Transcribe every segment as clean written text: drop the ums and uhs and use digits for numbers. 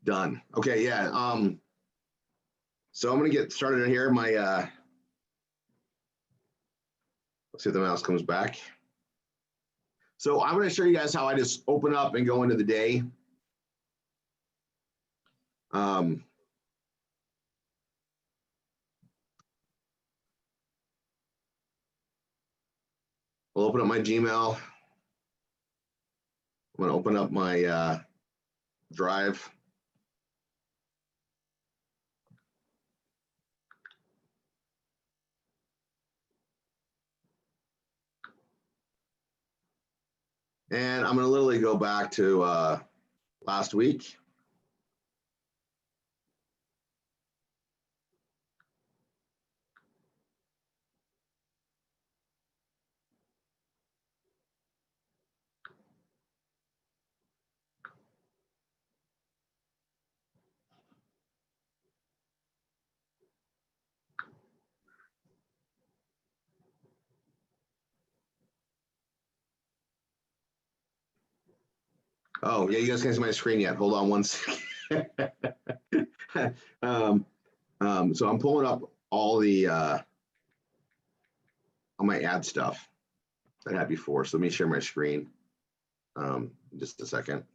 Done. Okay, yeah. So I'm gonna get started here. Let's see if the mouse comes back. So I'm gonna show you guys how I just open up and go into the day. We'll open up my Gmail. I'm gonna open up my Drive. And I'm gonna literally go back to last week. Oh, yeah, you guys can't see my screen yet. Hold on one second. So I'm pulling up all my ad stuff that I had before. So let me share my screen. Just a second.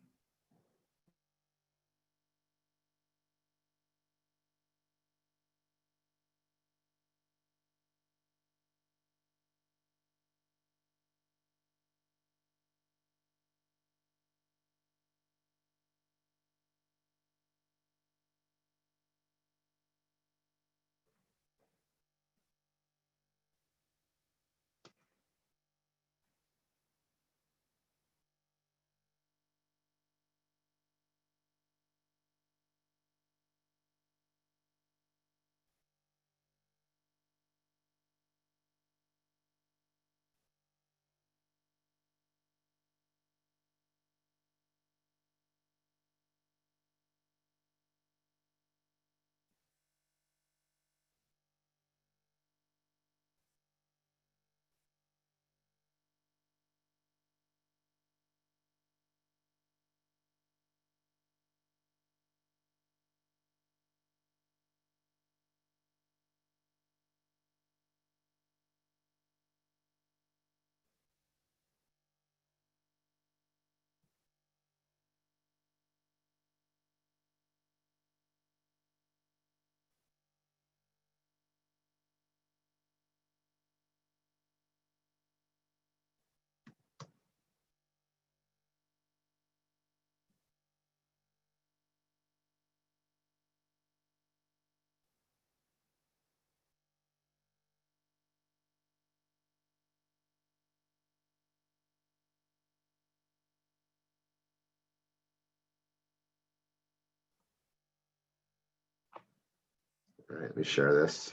All right, let me share this.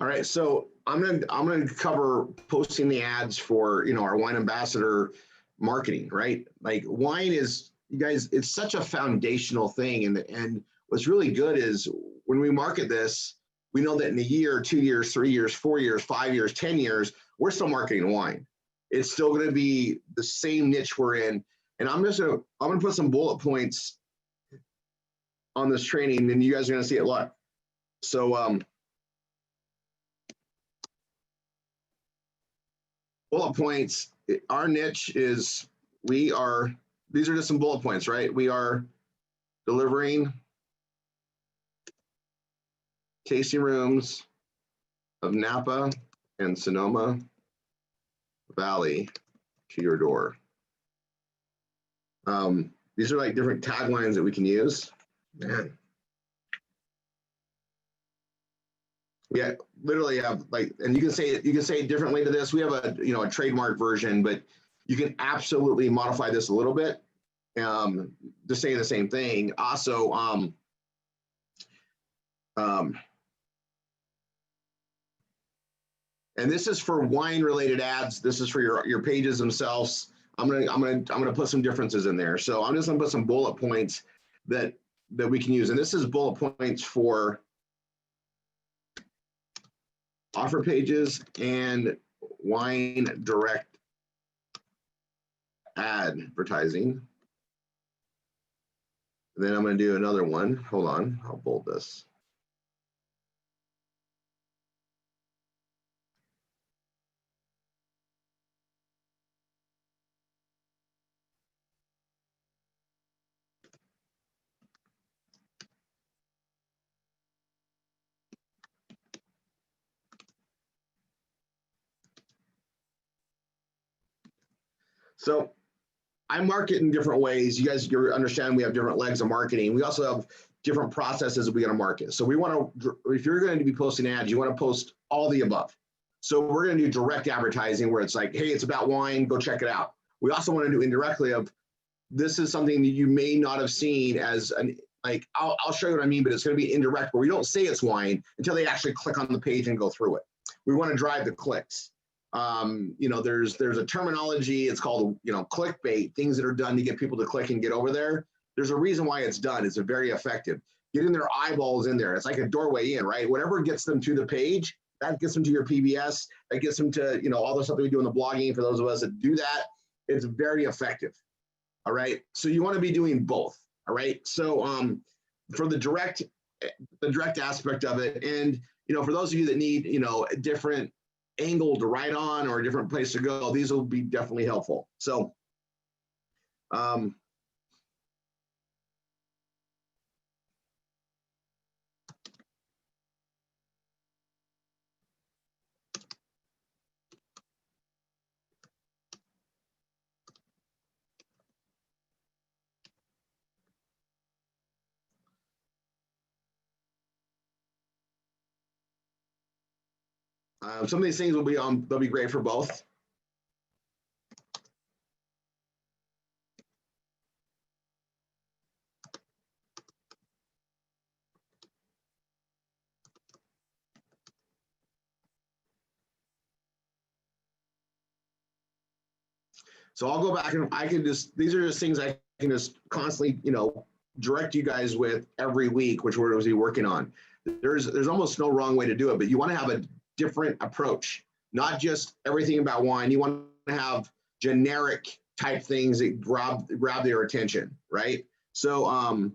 All right, so I'm gonna cover posting the ads for our wine ambassador marketing, right? Like wine is, you guys, it's such a foundational thing, and what's really good is when we market this, we know that in a year, 2 years, 3 years, 4 years, 5 years, 10 years, we're still marketing wine. It's still going to be the same niche we're in, and I'm gonna put some bullet points on this training, and you guys are gonna see it live. So bullet points, our niche is, these are just some bullet points, right? We are delivering tasting rooms of Napa and Sonoma Valley to your door. These are like different taglines that we can use. Man. We literally have like, and you can say it differently to this. We have a trademark version, but you can absolutely modify this a little bit to say the same thing. Also, and this is for wine related ads. This is for your pages themselves. I'm gonna put some differences in there. So I'm just gonna put some bullet points that we can use, and this is bullet points for offer pages and wine direct advertising. And then I'm going to do another one. Hold on, I'll bold this. So I market in different ways. You guys understand we have different legs of marketing. We also have different processes that we got to market. So we want to, if you're going to be posting ads, you want to post all the above. So we're going to do direct advertising where it's like, hey, it's about wine, go check it out. We also want to do indirectly of this is something that you may not have seen as an, like, I'll show you what I mean, but it's going to be indirect where we don't say it's wine until they actually click on the page and go through it. We want to drive the clicks. There's a terminology, it's called, clickbait, things that are done to get people to click and get over there. There's a reason why it's done. It's very effective. Getting their eyeballs in there. It's like a doorway in, right? Whatever gets them to the page, that gets them to your PBS, that gets them to, all the stuff that we do in the blogging for those of us that do that. It's very effective. All right. So you want to be doing both. All right. So for the direct aspect of it, and for those of you that need, a different angle to write on or a different place to go, these will be definitely helpful. So some of these things will be they'll be great for both. So I'll go back and I can just, these are just things I can just constantly, direct you guys with every week, which we're going to be working on. There's almost no wrong way to do it, but you want to have a different approach, not just everything about wine. You want to have generic type things that grab their attention, right? So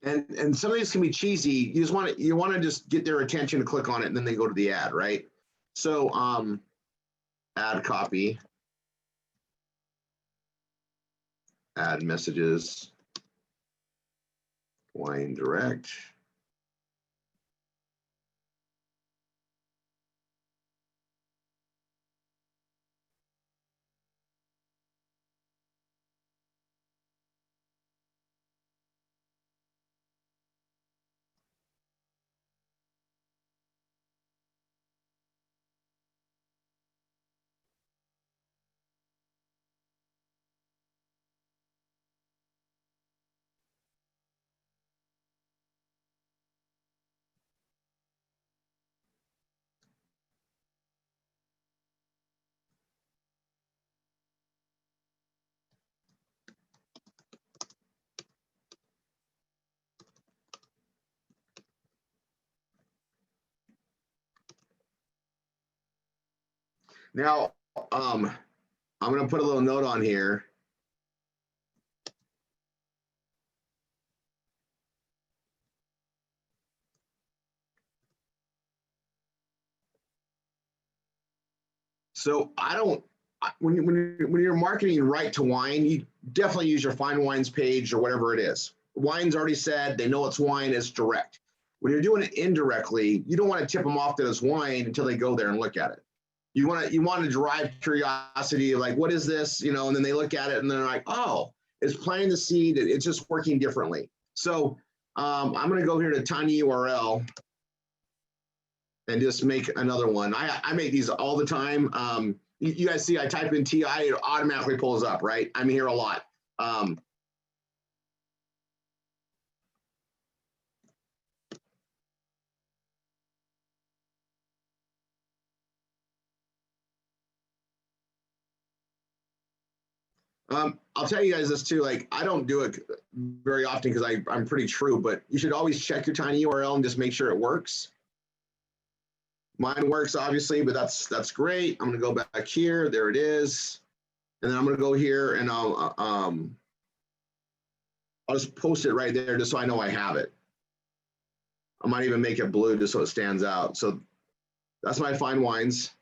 and some of these can be cheesy. You want to just get their attention to click on it, and then they go to the ad, right? So ad copy, add messages, wine direct. Now, I'm going to put a little note on here. So when you're marketing right to wine, you definitely use your Find Wines page or whatever it is. Wine's already said, they know it's wine, it's direct. When you're doing it indirectly, you don't want to tip them off that it's wine until they go there and look at it. You want to drive curiosity, like, what is this? You know, and then they look at it and they're like, oh, it's planting the seed. It's just working differently. So I'm going to go here to tiny URL and just make another one. I make these all the time. You guys see I type in TI, it automatically pulls up, right? I'm here a lot. I'll tell you guys this too, like I don't do it very often because I'm pretty true, but you should always check your tiny URL and just make sure it works. Mine works obviously, but that's great. I'm gonna go back here, there it is. And then I'm gonna go here and I'll just post it right there just so I know I have it. I might even make it blue just so it stands out. So that's my Find Wines.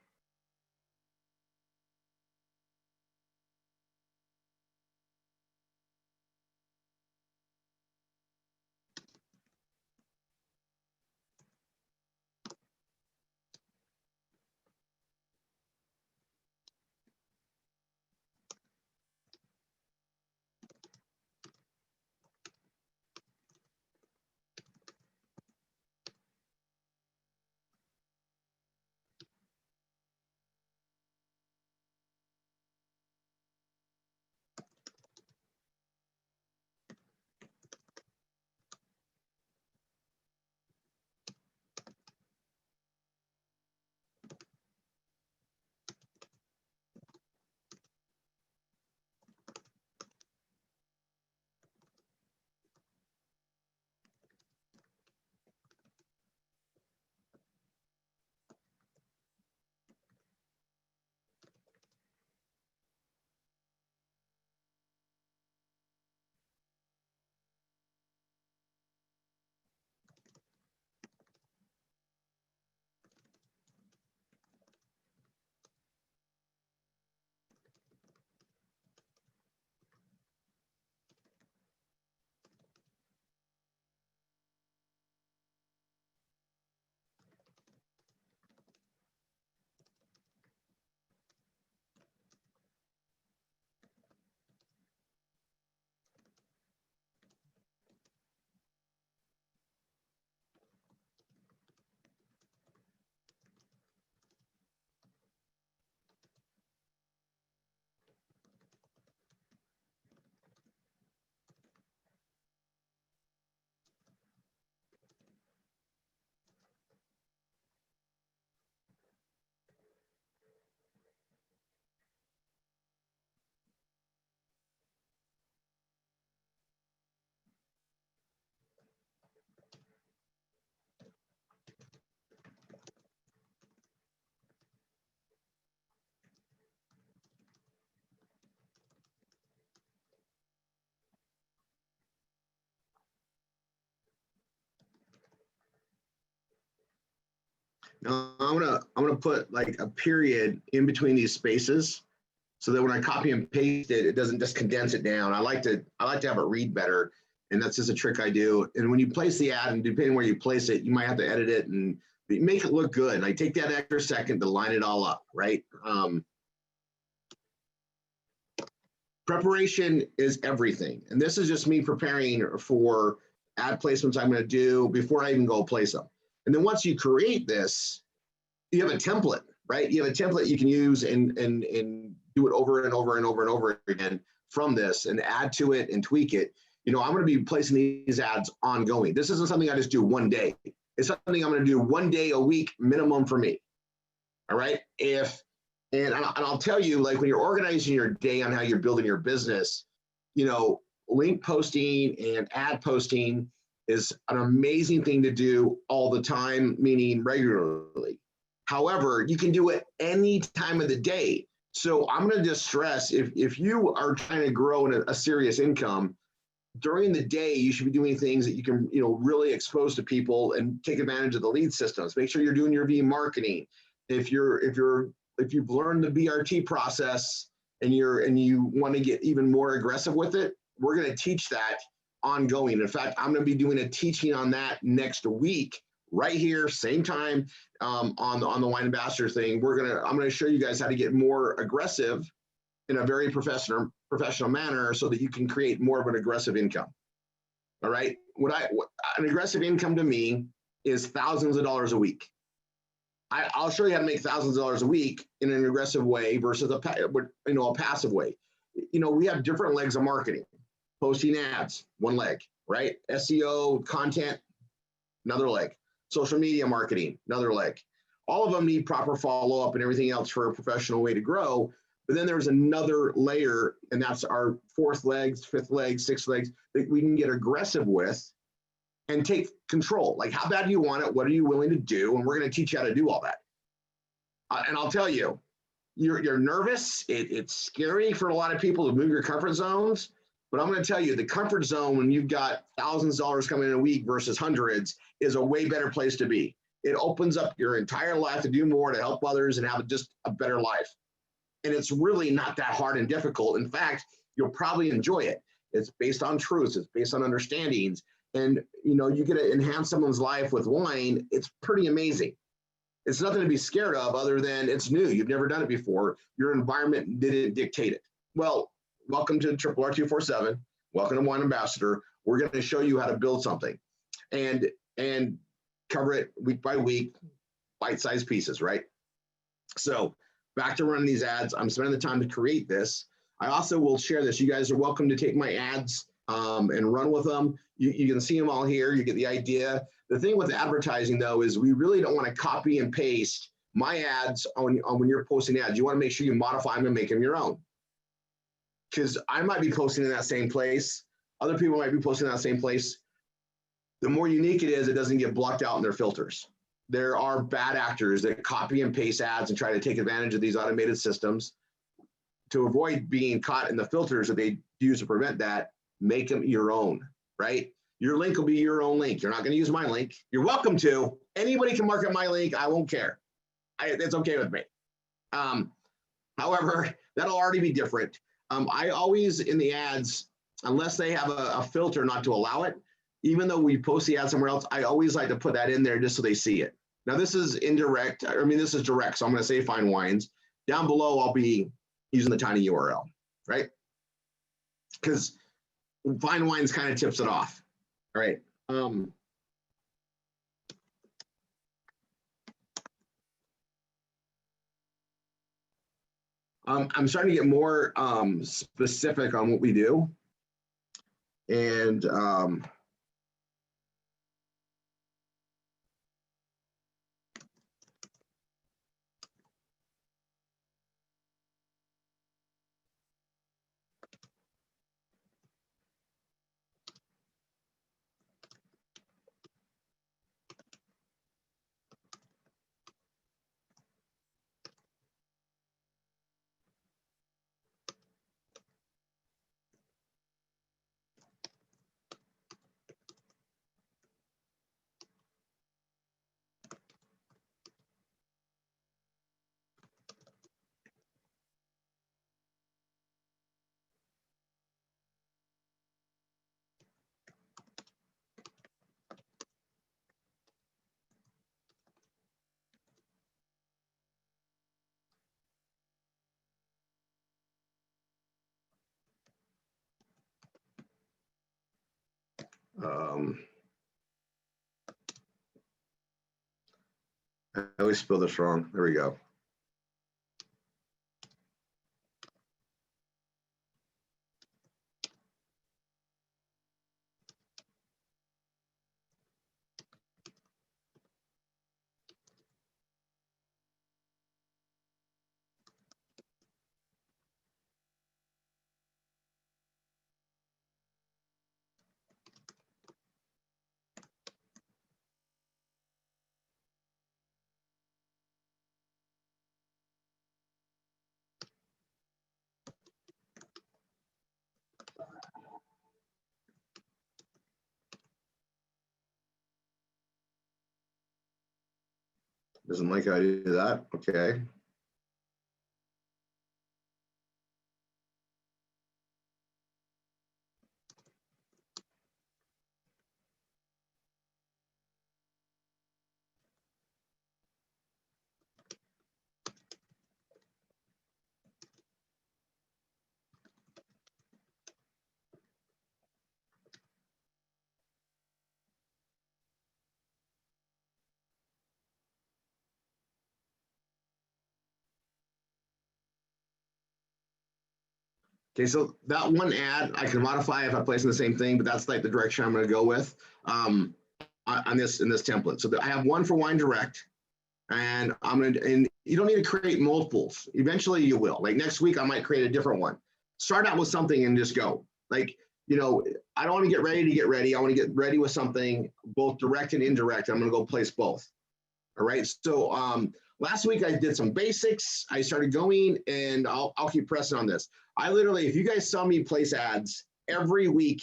Now I'm gonna put like a period in between these spaces so that when I copy and paste it, it doesn't just condense it down. I like to have it read better, and that's just a trick I do. And when you place the ad, and depending where you place it, you might have to edit it and make it look good. Like take that extra second to line it all up, right? Preparation is everything, and this is just me preparing for ad placements I'm going to do before I even go place them. And then once you create this, you have a template, right? You have a template you can use and do it over and over and over and over again from this and add to it and tweak it. You know, I'm going to be placing these ads ongoing. This isn't something I just do one day. It's something I'm going to do one day a week minimum for me. All right. And I'll tell you, like when you're organizing your day on how you're building your business, you know, link posting and ad posting is an amazing thing to do all the time, meaning regularly. However, you can do it any time of the day. So I'm going to just stress, if you are trying to grow in a serious income, during the day, you should be doing things that you can, really expose to people and take advantage of the lead systems. Make sure you're doing your V marketing. If you've learned the BRT process and you want to get even more aggressive with it, we're going to teach that ongoing. In fact, I'm going to be doing a teaching on that next week, right here, same time, on the Wine Ambassador thing. I'm going to show you guys how to get more aggressive in a very professional manner so that you can create more of an aggressive income. All right. An aggressive income to me is thousands of dollars a week. I'll show you how to make thousands of dollars a week in an aggressive way versus a passive way. We have different legs of marketing. Posting ads, one leg, right? SEO, content, another leg. Social media marketing, another leg. All of them need proper follow-up and everything else for a professional way to grow. But then there's another layer, and that's our fourth legs, fifth legs, sixth legs that we can get aggressive with and take control. Like, how bad do you want it? What are you willing to do? And we're going to teach you how to do all that. And I'll tell you, you're nervous. It's scary for a lot of people to move your comfort zones. But I'm going to tell you, the comfort zone when you've got thousands of dollars coming in a week versus hundreds is a way better place to be. It opens up your entire life to do more, to help others, and have just a better life. And it's really not that hard and difficult. In fact, you'll probably enjoy it. It's based on truths. It's based on understandings. And, you get to enhance someone's life with wine. It's pretty amazing. It's nothing to be scared of other than it's new. You've never done it before. Your environment didn't dictate it. Well, welcome to R247. Welcome to Wine Ambassador. We're going to show you how to build something and cover it week by week, bite-sized pieces, right? So back to running these ads. I'm spending the time to create this. I also will share this. You guys are welcome to take my ads and run with them. You can see them all here. You get the idea. The thing with advertising, though, is we really don't want to copy and paste my ads on when you're posting ads. You want to make sure you modify them and make them your own. Because I might be posting in that same place. Other people might be posting in that same place. The more unique it is, it doesn't get blocked out in their filters. There are bad actors that copy and paste ads and try to take advantage of these automated systems. To avoid being caught in the filters that they use to prevent that, make them your own, right? Your link will be your own link. You're not going to use my link. You're welcome to. Anybody can market my link. I won't care. It's okay with me. However, that'll already be different. I always, in the ads, unless they have a filter not to allow it, even though we post the ad somewhere else, I always like to put that in there just so they see it. Now, this is indirect. This is direct. So I'm going to say Fine Wines. Down below, I'll be using the tiny URL, right? Because Fine Wines kind of tips it off. All right. I'm starting to get more specific on what we do. And I always spell this wrong. There we go. Doesn't like how I do that. Okay. Okay, so that one ad I can modify if I place in the same thing, but that's like the direction I'm going to go with on this in this template. So I have one for Wine Direct, and I'm going to, and you don't need to create multiples. Eventually, you will. Like next week, I might create a different one. Start out with something and just go. Like, you know, I don't want to get ready to get ready. I want to get ready with something both direct and indirect. I'm going to go place both. All right. So last week I did some basics. I started going, and I'll keep pressing on this. I literally, if you guys saw me place ads every week,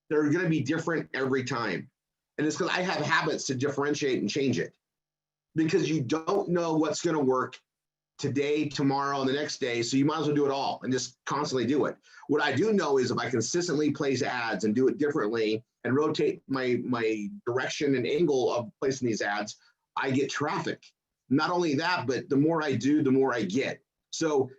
they're going to be different every time. And it's because I have habits to differentiate and change it, because you don't know what's going to work today, tomorrow, and the next day. So you might as well do it all and just constantly do it. What I do know is if I consistently place ads and do it differently and rotate my direction and angle of placing these ads, I get traffic. Not only that, but the more I do, the more I get. So,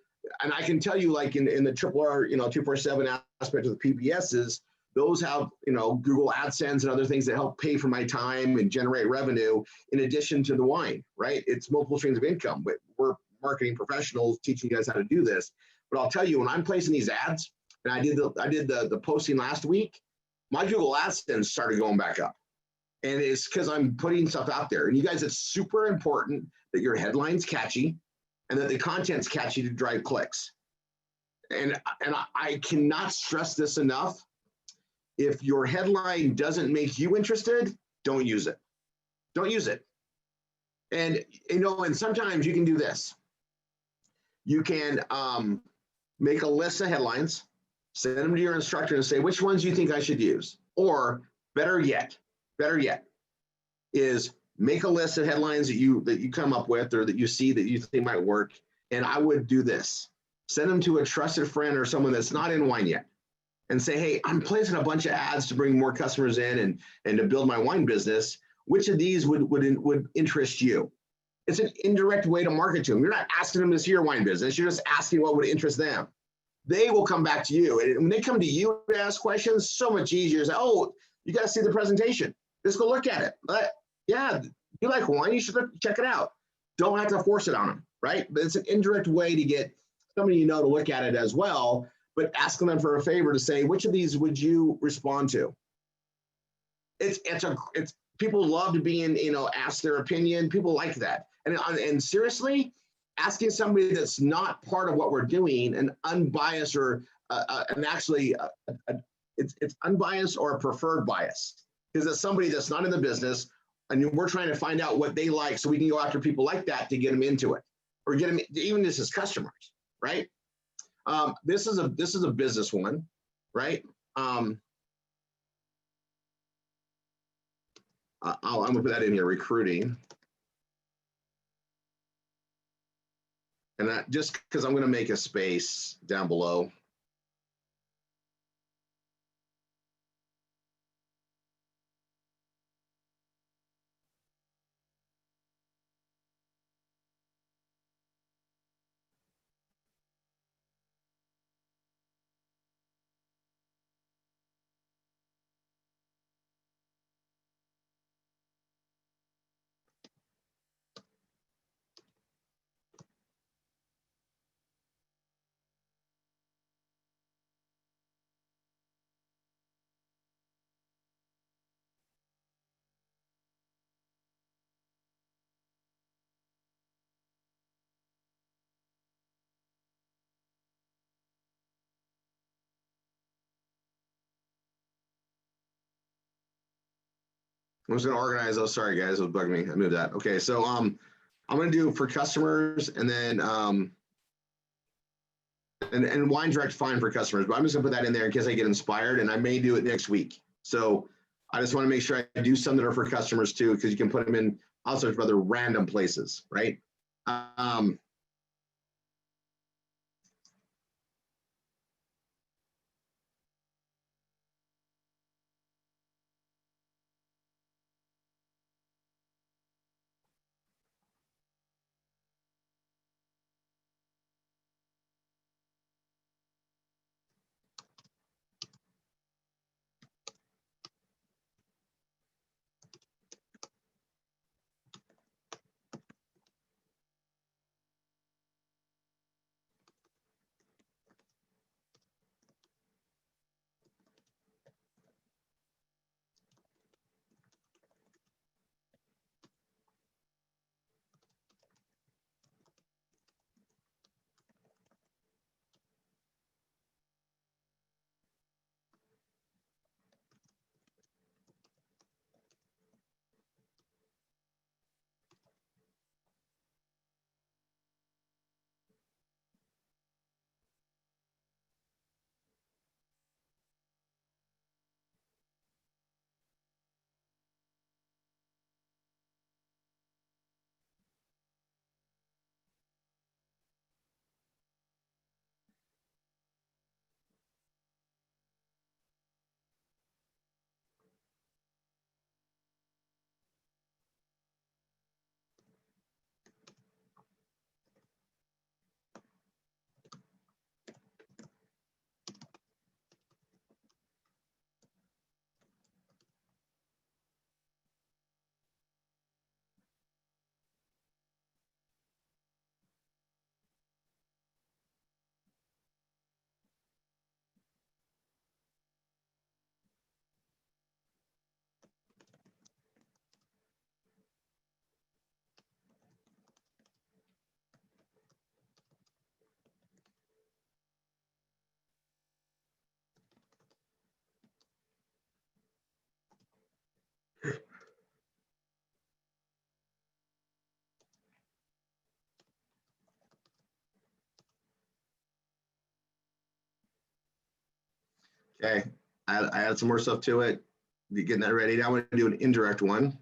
and I can tell you, like in the triple R, 247 aspect of the PPSs, those have, Google AdSense and other things that help pay for my time and generate revenue in addition to the wine, right? It's multiple streams of income, but we're marketing professionals teaching you guys how to do this. But I'll tell you, when I'm placing these ads, and I did the posting last week, my Google AdSense started going back up. And it's because I'm putting stuff out there. And you guys, it's super important that your headline's catchy and that the content's catchy to drive clicks. And I cannot stress this enough. If your headline doesn't make you interested, don't use it. Don't use it. And, and sometimes you can do this. You can make a list of headlines, send them to your instructor and say, which ones do you think I should use? Or better yet, is make a list of headlines that you come up with or that you see that you think might work. And I would do this. Send them to a trusted friend or someone that's not in wine yet and say, hey, I'm placing a bunch of ads to bring more customers in and to build my wine business. Which of these would interest you? It's an indirect way to market to them. You're not asking them to see your wine business. You're just asking what would interest them. They will come back to you. And when they come to you to ask questions, so much easier. Say, oh, you got to see the presentation. Just go look at it. Yeah, you like wine, you should check it out. Don't have to force it on them, right? But it's an indirect way to get somebody to look at it as well, but asking them for a favor to say, which of these would you respond to? It's people love to be ask their opinion. People like that. And seriously, asking somebody that's not part of what we're doing, an unbiased or it's unbiased or a preferred bias, because it's somebody that's not in the business, and we're trying to find out what they like so we can go after people like that to get them into it, or get them even just as customers, right? This is a business one, right? I'm gonna put that in here, recruiting. And that just because I'm gonna make a space down below. I'm just gonna organize those. Sorry guys, it was bugging me. I moved that. Okay, so I'm gonna do for customers, and then and Wine Direct fine for customers, but I'm just gonna put that in there in case I get inspired, and I may do it next week. So I just want to make sure I do some that are for customers too, because you can put them in I'll search for other random places, right? Okay, I added some more stuff to it. Getting that ready. Now I'm going to do an indirect one.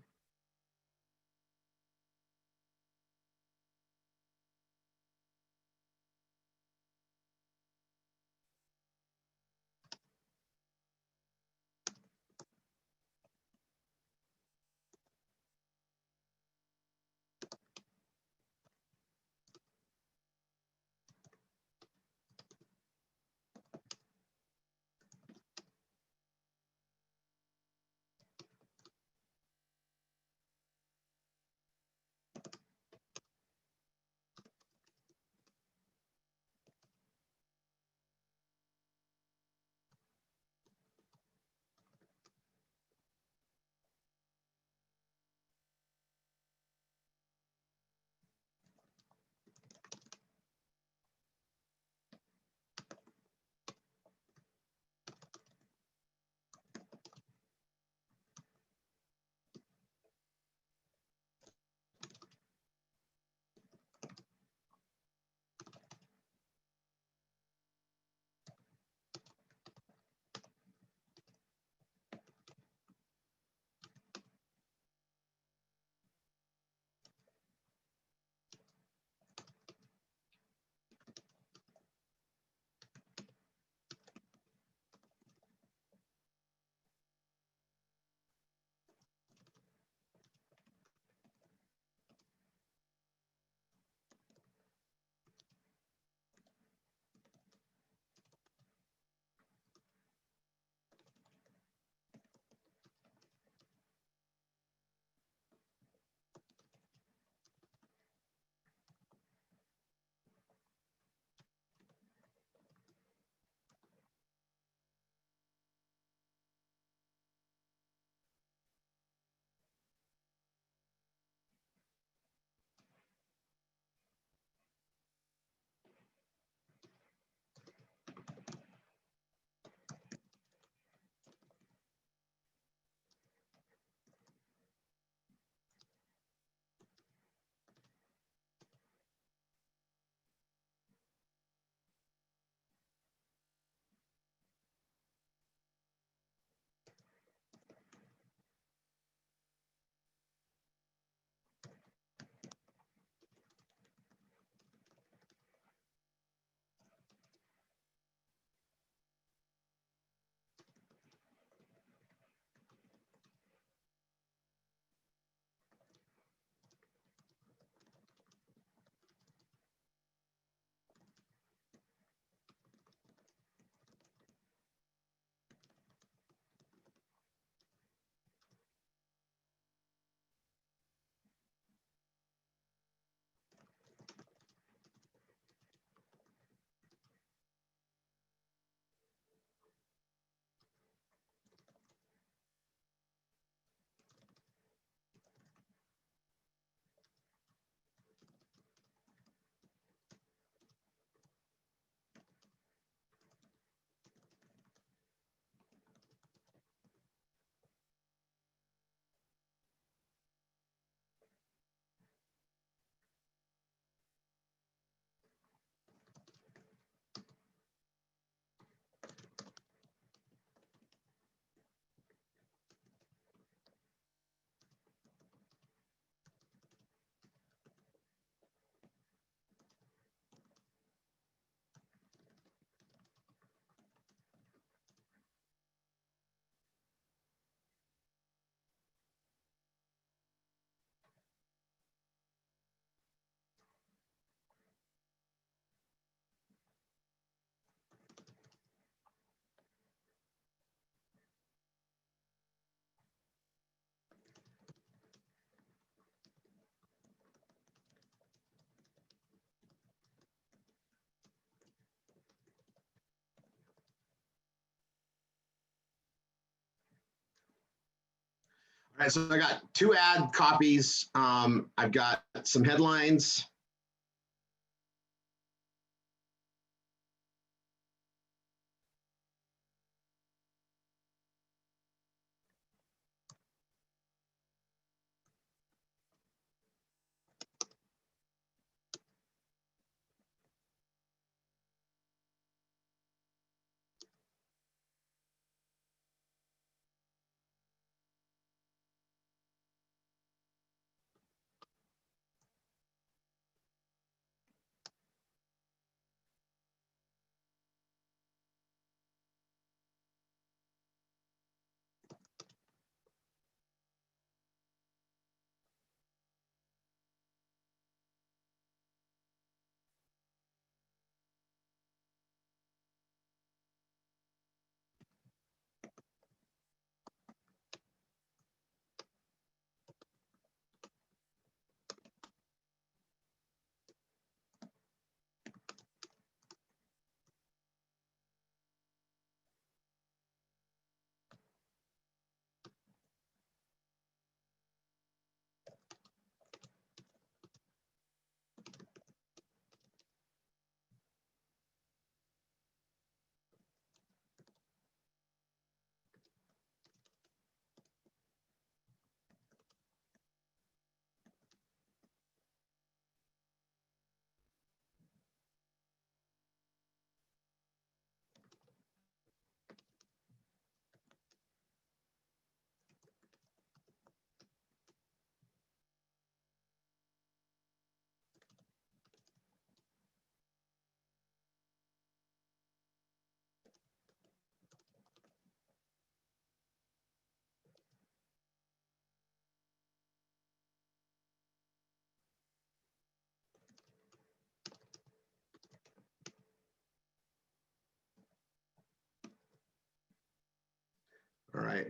All right, so I got 2 ad copies. I've got some headlines. All right.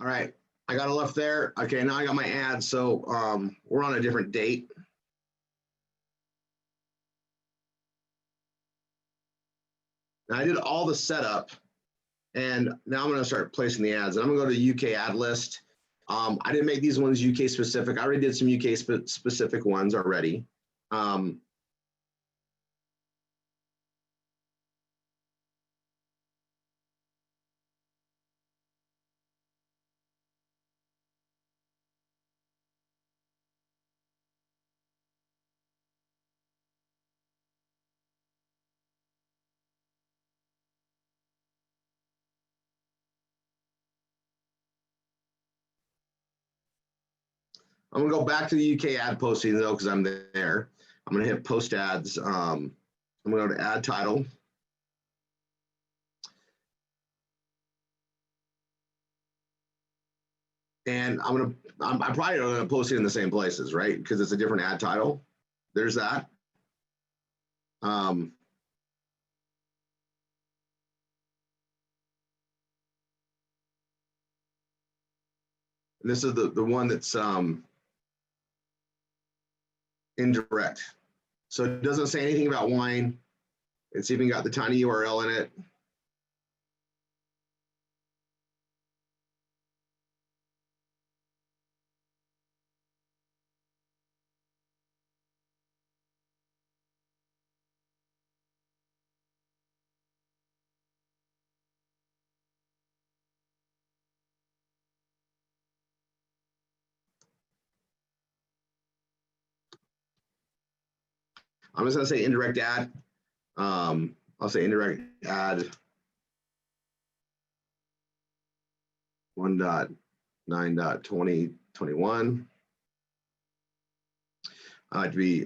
All right. I got it left there. Okay, now I got my ad. So we're on a different date. Now I did all the setup, and now I'm going to start placing the ads. And I'm going to go to UK ad list. I didn't make these ones UK specific. I already did some UK specific ones already. I'm going to go back to the UK ad posting though, because I'm there. I'm going to hit post ads. I'm going to go to add title. And I'm probably going to post it in the same places, right? Because it's a different ad title. There's that. And this is the one that's indirect. So it doesn't say anything about wine. It's even got the tiny URL in it. I'm just going to say indirect ad. I'll say indirect ad 1.9.2021. I like to be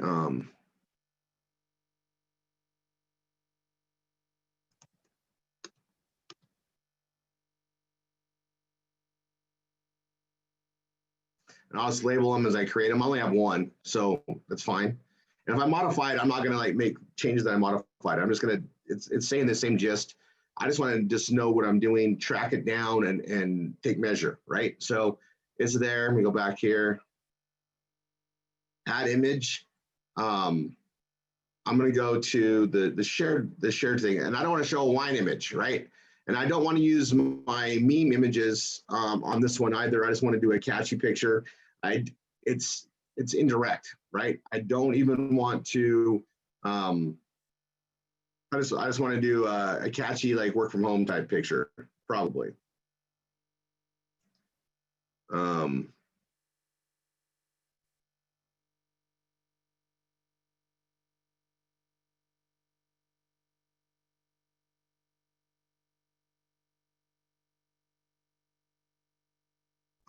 and I'll just label them as I create them. I only have one, so that's fine. And if I modify it, I'm not gonna like make changes that I modified. I'm just gonna, it's saying the same gist. I just want to just know what I'm doing, track it down, and take measure, right? So it's there. Let me go back here. Add image. I'm going to go to the shared thing, and I don't want to show a wine image, right? And I don't want to use my meme images on this one either. I just want to do a catchy picture. It's indirect, right? I don't even want to. I just want to do a catchy like work from home type picture, probably.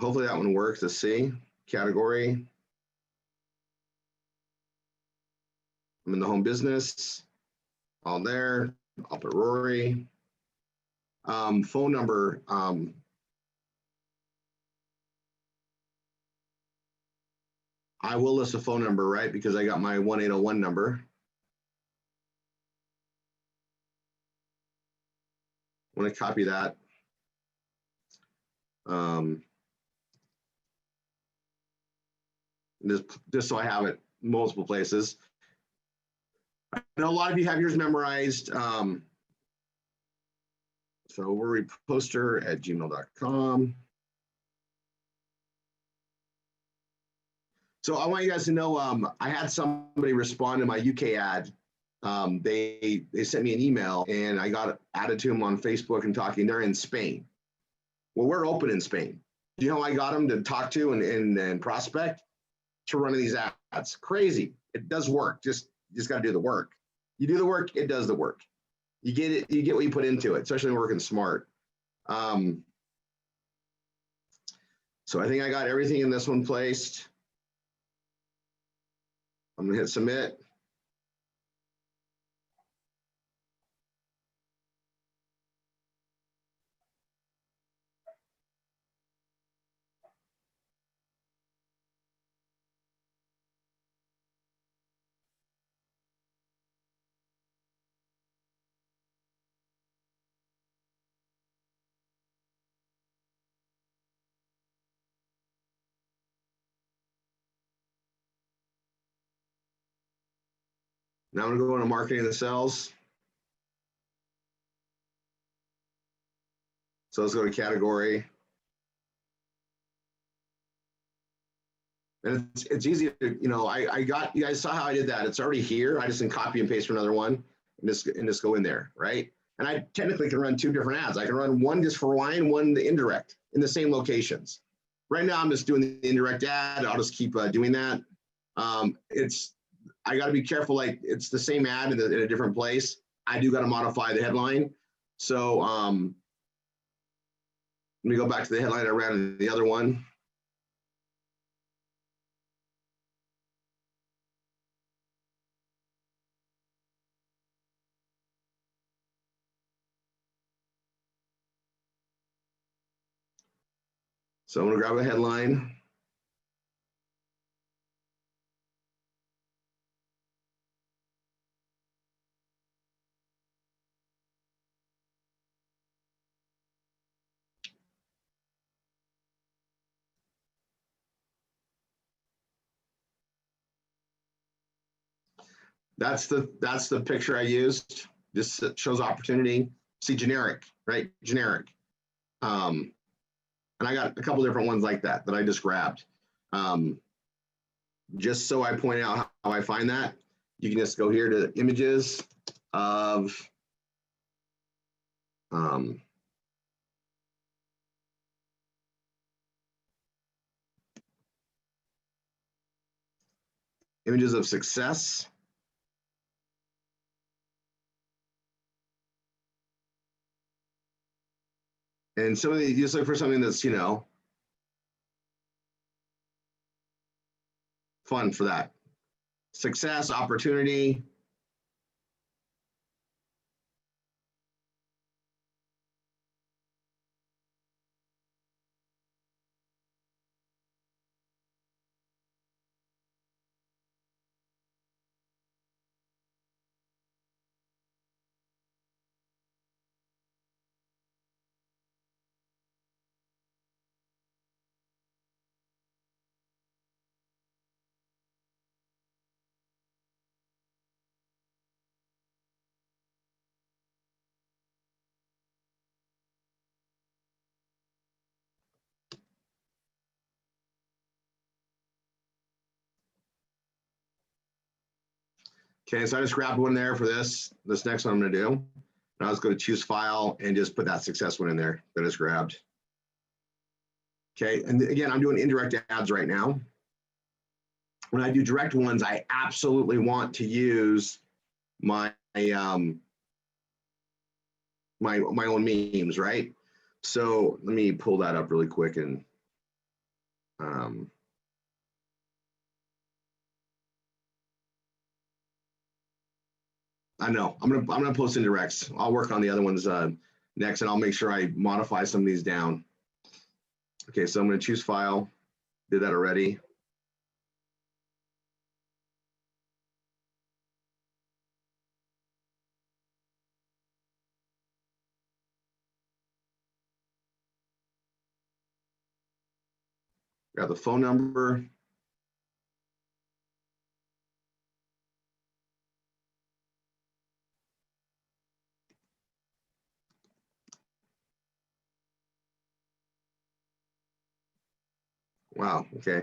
Hopefully that one works. Let's see. Category. I'm in the home business. All there. I'll put Rory. Phone number. I will list a phone number, right? Because I got my 1801 number. I want to copy that. Just so I have it multiple places. I know a lot of you have yours memorized. So roryposter@gmail.com. So I want you guys to know, I had somebody respond to my UK ad. They sent me an email and I got added to them on Facebook and talking. They're in Spain. Well, we're open in Spain. Do you know how I got them to talk to and prospect? To run these ads. Crazy. It does work. You just got to do the work. You do the work, it does the work. You get it. You get what you put into it, especially working smart. So I think I got everything in this one placed. I'm gonna hit submit. Now I'm gonna go into marketing and sales. So let's go to category. And it's easy to, I got, you guys saw how I did that. It's already here. I just can copy and paste for another one and just go in there, right? And I technically can run two different ads. I can run one just for wine, one the indirect in the same locations. Right now I'm just doing the indirect ad. I'll just keep doing that. I got to be careful. Like it's the same ad in a different place. I do got to modify the headline. So let me go back to the headline I ran in the other one. So I'm going to grab a headline. That's the picture I used. This shows opportunity. See generic, right? Generic. And I got a couple different ones like that I just grabbed. Just so I point out how I find that, you can just go here to images of images of success. And some of these, you just look for something that's, fun for that. Success, opportunity. Okay, so I just grabbed one there for this next one I'm gonna do. Now let's go to choose file and just put that success one in there that I just grabbed. Okay, and again, I'm doing indirect ads right now. When I do direct ones, I absolutely want to use my my own memes, right? So let me pull that up really quick and I know I'm gonna post indirects. I'll work on the other ones next, and I'll make sure I modify some of these down. Okay, so I'm gonna choose file. Did that already. Got the phone number. Wow, okay.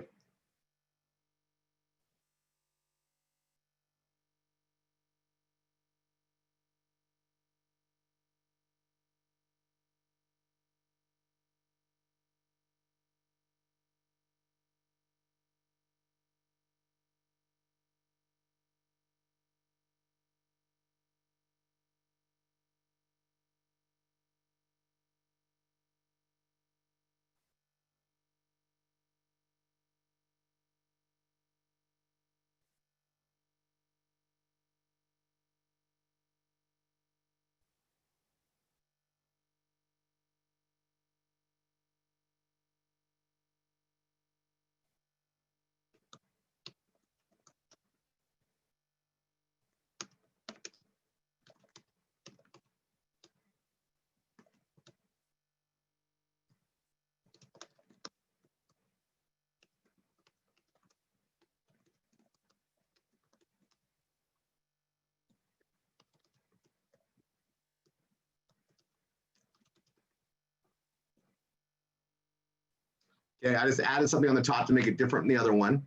Okay, I just added something on the top to make it different than the other one.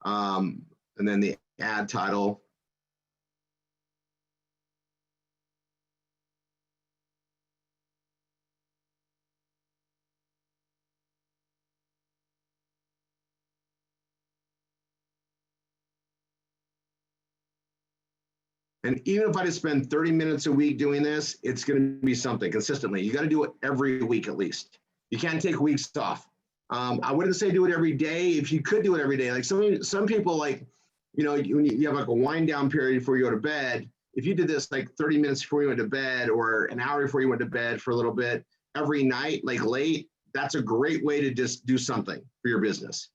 And then the ad title. And even if I just spend 30 minutes a week doing this, it's going to be something consistently. You got to do it every week at least. You can't take weeks off. I wouldn't say do it every day. If you could do it every day, like some people, like, you know, you have like a wind down period before you go to bed. If you did this like 30 minutes before you went to bed or an hour before you went to bed for a little bit every night, like late, that's a great way to just do something for your business.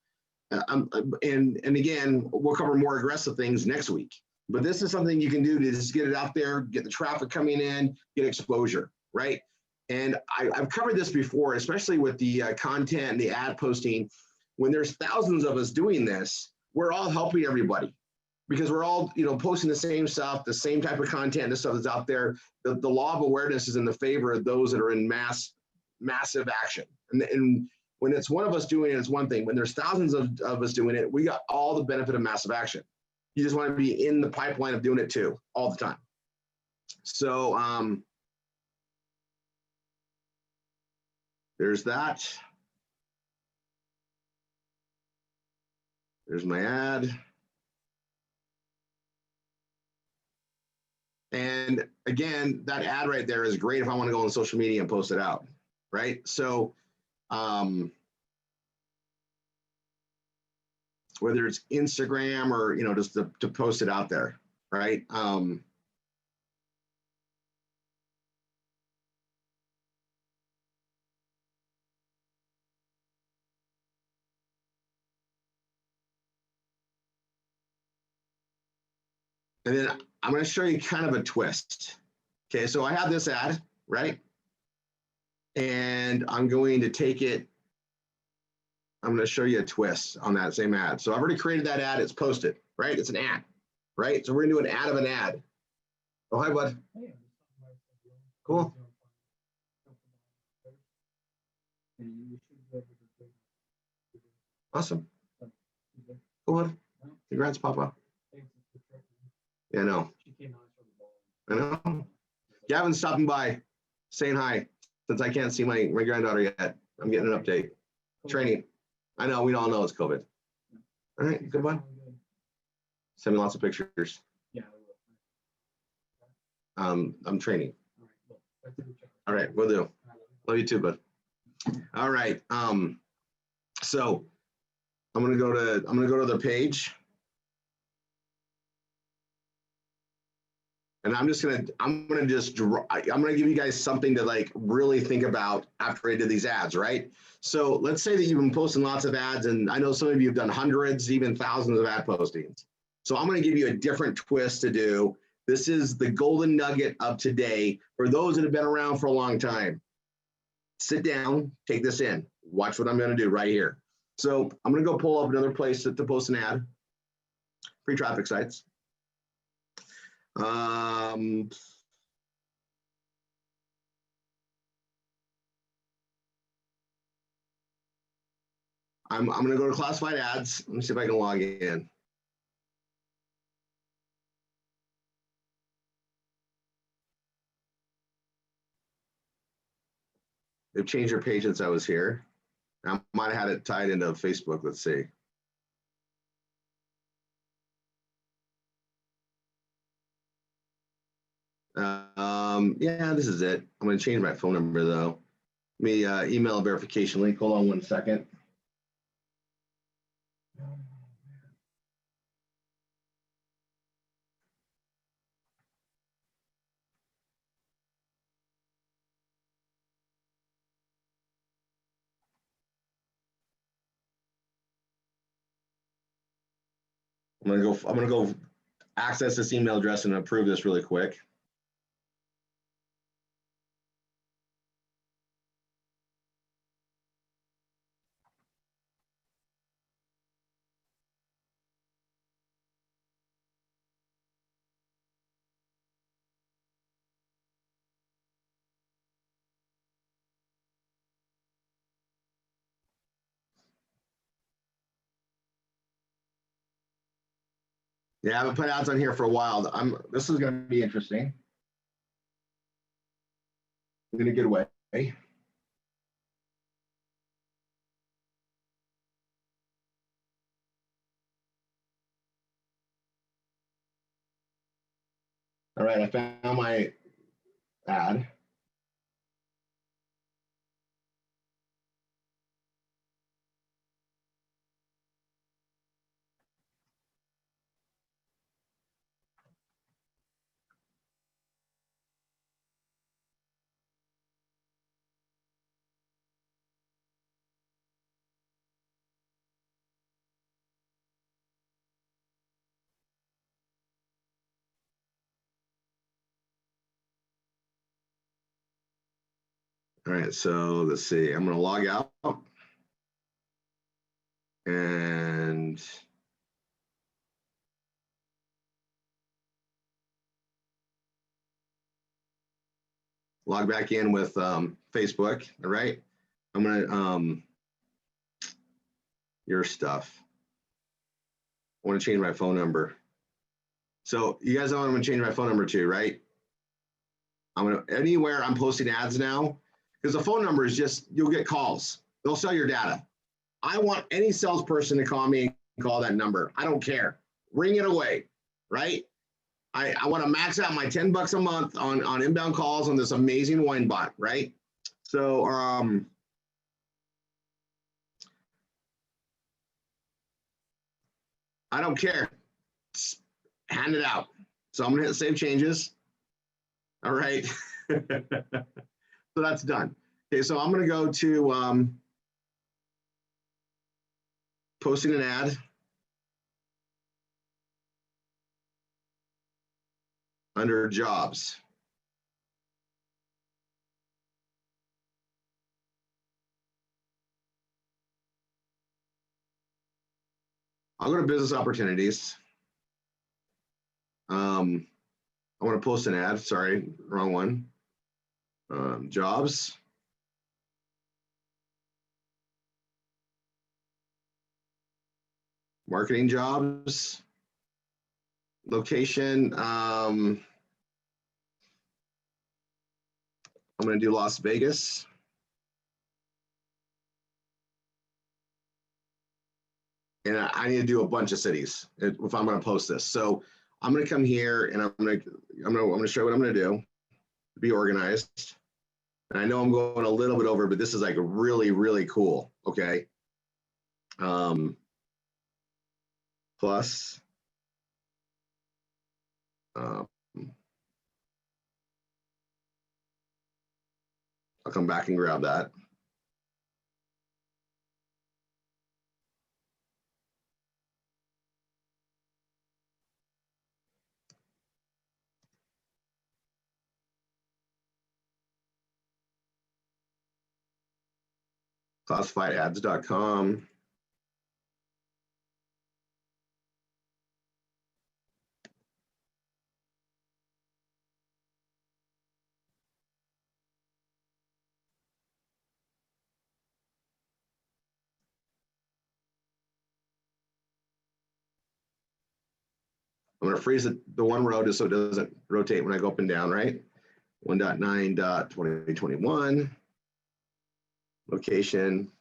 And again, we'll cover more aggressive things next week. But this is something you can do to just get it out there, get the traffic coming in, get exposure, right? And I've covered this before, especially with the content and the ad posting. When there's thousands of us doing this, we're all helping everybody because we're all, you know, posting the same stuff, the same type of content, the stuff that's out there. The law of awareness is in the favor of those that are in massive action. And when it's one of us doing it, it's one thing. When there's thousands of us doing it, we got all the benefit of massive action. You just want to be in the pipeline of doing it too, all the time. So there's that. There's my ad. And again, that ad right there is great if I want to go on social media and post it out, right? So whether it's Instagram or, you know, just to post it out there, right? And then I'm going to show you kind of a twist. Okay, so I have this ad, right? And I'm going to take it. I'm going to show you a twist on that same ad. So I've already created that ad. It's posted, right? It's an ad, right? So we're going to do an ad of an ad. Oh, hi, bud. Cool. Awesome. Cool, bud. Congrats, Papa. Yeah, I know. I know. Gavin's stopping by, saying hi, since I can't see my granddaughter yet. I'm getting an update. Training. I know, we all know it's COVID. All right, good one. Send me lots of pictures. I'm training. All right, will do. Love you too, bud. All right. So I'm gonna go to the page. And I'm gonna give you guys something to like really think about after I did these ads, right? So let's say that you've been posting lots of ads, and I know some of you have done hundreds, even thousands of ad postings. So I'm gonna give you a different twist to do. This is the golden nugget of today for those that have been around for a long time. Sit down, take this in, watch what I'm gonna do right here. So I'm gonna go pull up another place to post an ad, free traffic sites. I'm going to go to classified ads. Let me see if I can log in. They've changed their page since I was here. I might have had it tied into Facebook. Let's see. Yeah, this is it. I'm going to change my phone number though. Let me email a verification link. Hold on 1 second. I'm gonna go access this email address and approve this really quick. Yeah, I haven't put ads on here for a while. This is going to be interesting. I'm going to get away. All right, I found my ad. All right, so let's see. I'm going to log out and log back in with Facebook. All right, I'm going to your stuff. I want to change my phone number. So you guys know I'm going to change my phone number to, right? I'm going to anywhere I'm posting ads now, because the phone number is just you'll get calls. They'll sell your data. I want any salesperson to call me and call that number. I don't care. Ring it away, right? I want to max out my $10 a month on inbound calls on this amazing wine bot, right? So I don't care. Just hand it out. So I'm gonna hit save changes. All right. So that's done. Okay, so I'm gonna go to posting an ad. Under jobs. I'll go to business opportunities. I want to post an ad. Sorry, wrong one. Jobs. Marketing jobs. Location, I'm going to do Las Vegas. And I need to do a bunch of cities if I'm going to post this. So I'm going to come here and I'm going to show you what I'm going to do. Be organized. And I know I'm going a little bit over, but this is like really, really cool. Okay. Plus, I'll come back and grab that. Classifiedads.com. I'm going to freeze the one row just so it doesn't rotate when I go up and down, right? 1.9.2021, location.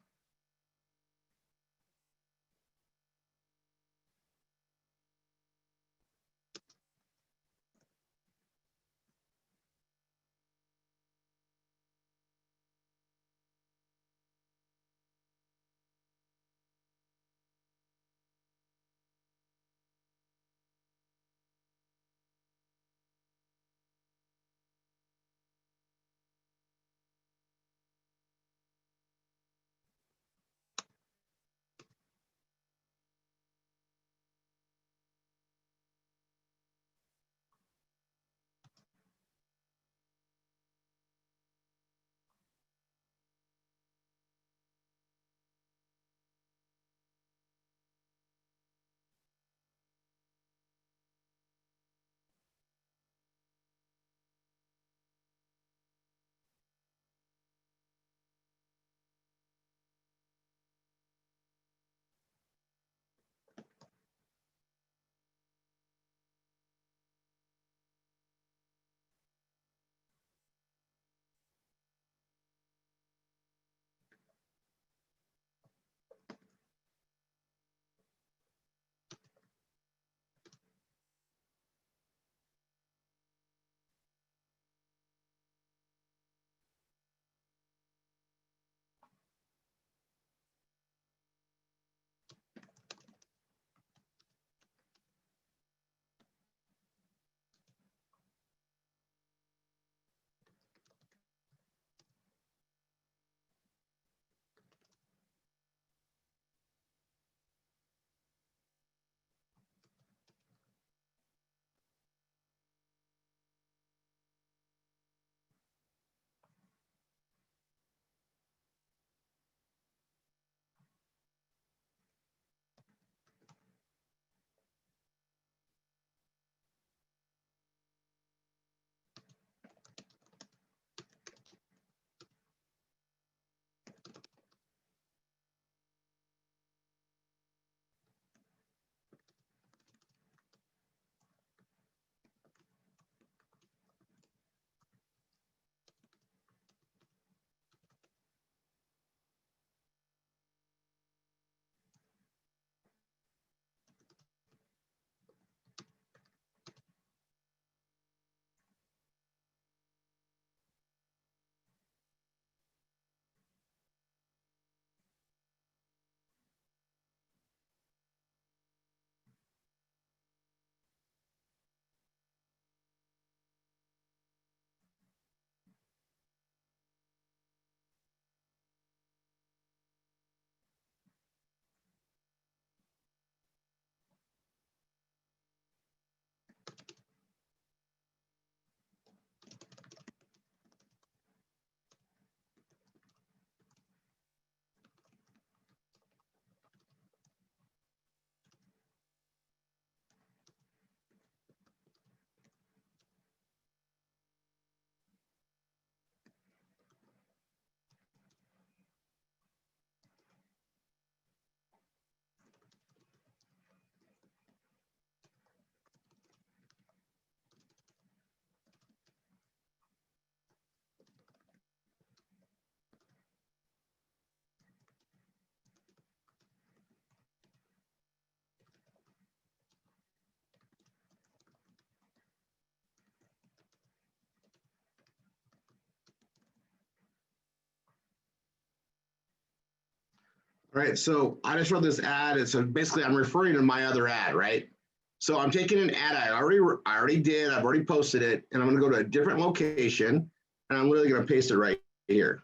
All right, so I just wrote this ad. It's basically I'm referring to my other ad, right? So I'm taking an ad I already did. I've already posted it, and I'm going to go to a different location, and I'm literally going to paste it right here.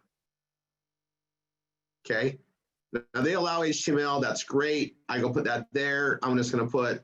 Okay. Now they allow HTML. That's great. I go put that there. I'm just going to put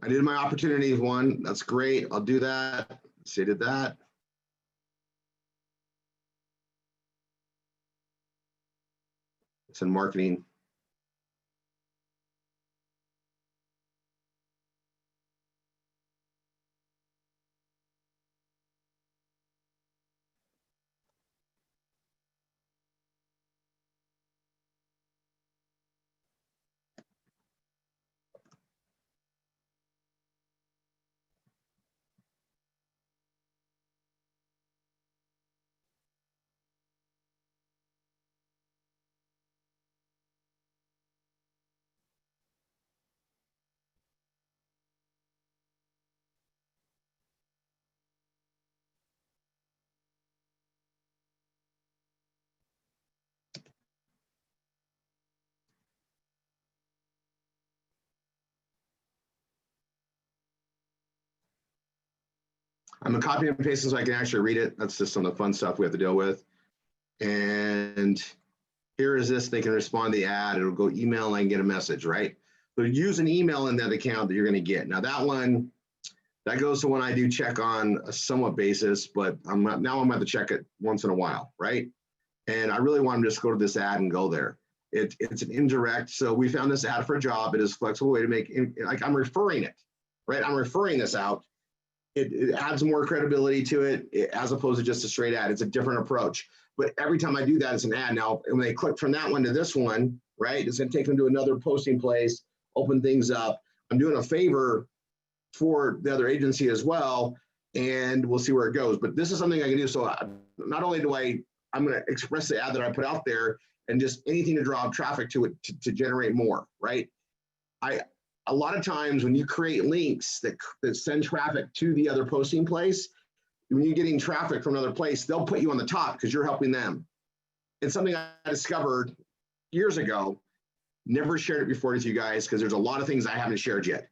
I did my opportunities one. That's great. I'll do that. See, I did that. It's in marketing. I'm gonna copy and paste it so I can actually read it. That's just some of the fun stuff we have to deal with. And here is this. They can respond to the ad. It'll go email and I can get a message, right? So use an email in that account that you're going to get. Now that one, that goes to when I do check on a somewhat basis, but I'm going to have to check it once in a while, right? And I really want to just go to this ad and go there. It's an indirect. So we found this ad for a job. It is a flexible way to make, like I'm referring it, right? I'm referring this out. It adds more credibility to it as opposed to just a straight ad. It's a different approach. But every time I do that, it's an ad. Now, when they click from that one to this one, right, it's going to take them to another posting place, open things up. I'm doing a favor for the other agency as well, and we'll see where it goes. But this is something I can do. So not only do I'm going to express the ad that I put out there and just anything to draw traffic to it to generate more, right? A lot of times when you create links that send traffic to the other posting place, when you're getting traffic from another place, they'll put you on the top because you're helping them. It's something I discovered years ago, never shared it before with you guys because there's a lot of things I haven't shared yet.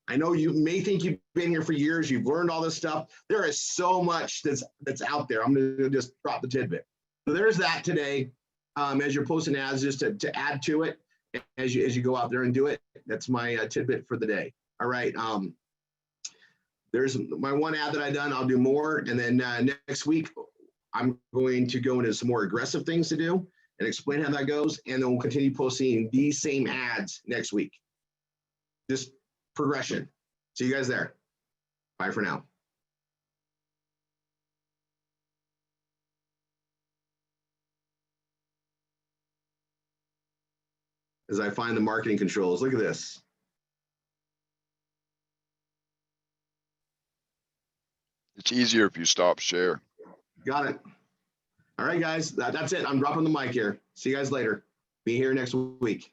I know you may think you've been here for years, you've learned all this stuff. There is so much that's out there. I'm going to just drop the tidbit. So there's that today. As you're posting ads, just to add to it as you go out there and do it. That's my tidbit for the day. All right. There's my one ad that I done. I'll do more, and then next week I'm going to go into some more aggressive things to do and explain how that goes, and then we'll continue posting these same ads next week. Just progression. See you guys there. Bye for now. As I find the marketing controls, look at this. It's easier if you stop share. Got it. All right, guys, that's it. I'm dropping the mic here. See you guys later. Be here next week.